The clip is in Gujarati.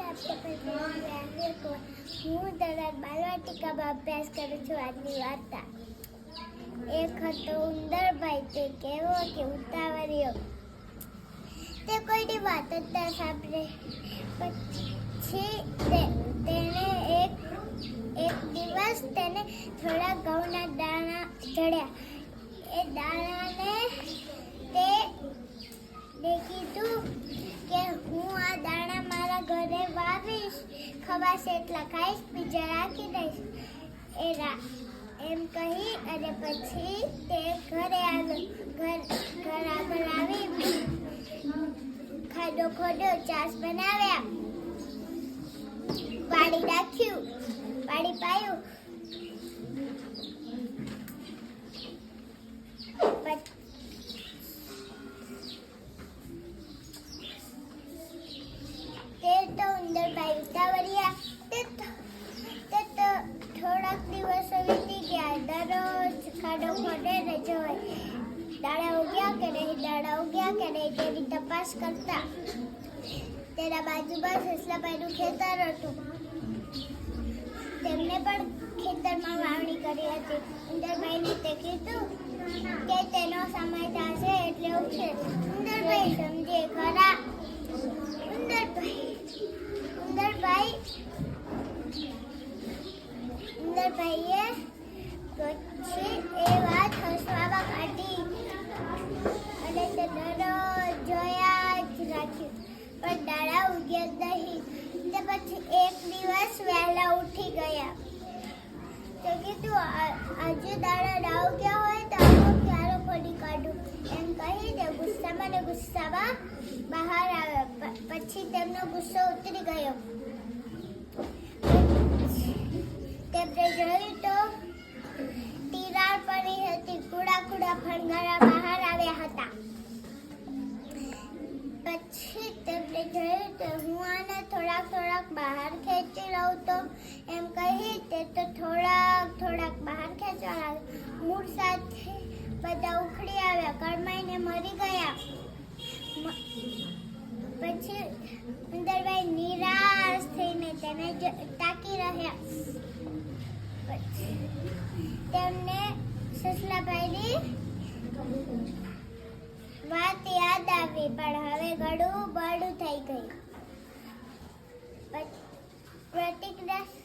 હું ધોરણ બાલવાટિકામાં અભ્યાસ કરું છું. આજની વાર્તા. એક હતો ઉંદરભાઈ, તે કેવો કે ઉતાવળિયો. તે કોઈની વાત જ ના સાંભળે. પછી તેણે એક દિવસ તેને થોડા ઘઉંના દાણા ચડ્યા. એ દાણાને તે કીધું કે હું આ દાણા મારા ઘરે વાવીશ, ખવાશે એટલા ખાઈશ, બીજા રાખી દઈશ. એમ કહી અને પછી તે ઘર આગળ આવી ખાડો ખોદ્યો, ચાસ બનાવ્યા, પાણી નાખ્યું, પાણી પાયું. તે તો ઉંદરભાઈ ઉતાવળિયા. તે તો થોડાક દિવસો વીતી ગયા. દરરોજ ખાડો ખોદે ને જોવે દાણા ઉગ્યા કે નહીં તેની તપાસ કરતા. તેના બાજુમાં સસલાભાઈનું ખેતર હતું. તેમને પણ ખેતરમાં વાવણી કરી હતી. ઉંદરભાઈને તે કીધું કે તેનો સમય થશે એટલે ઉગશે. ઉંદરભાઈ સમજે ખરા. ઉંદરભાઈએ પછી એ વાત હસવામાં કાઢી અને તે દરરોજ જોયા જ રાખ્યું, પણ દાણા ઉગ્યા નહીં. તે પછી એક દિવસ વહેલા ઉઠી ગયા. તે કીધું આજે દાણા ના ઉગ્યા હોય તો આખો ક્યારો ખોદી કાઢું, એમ કહીને ગુસ્સામાં બહાર આવ્યા. પછી તેમનો ગુસ્સો ઉતરી ગયો. તેમણે જોયું તો તિરાડ પડી હતી. કુડા ફણગારા બહાર આવ્યા હતા. પછી તેમણે જોયું તો હું આને થોડાક બહાર ખેંચી લઉં તો, એમ કહી તે તો થોડાક બહાર ખેંચવા લાગ્યા. મૂળ સાથે બધા ઉખડી આવ્યા, કરમાઈને મરી ગયા. પછી ઉંદરભાઈ નિરાશ થઈને તેને તાકી રહ્યા. તેમને સસલાભાઈની વાત યાદ આવી, પણ હવે ઘણું બળું થઈ ગયું. પ્રતિક્રિયા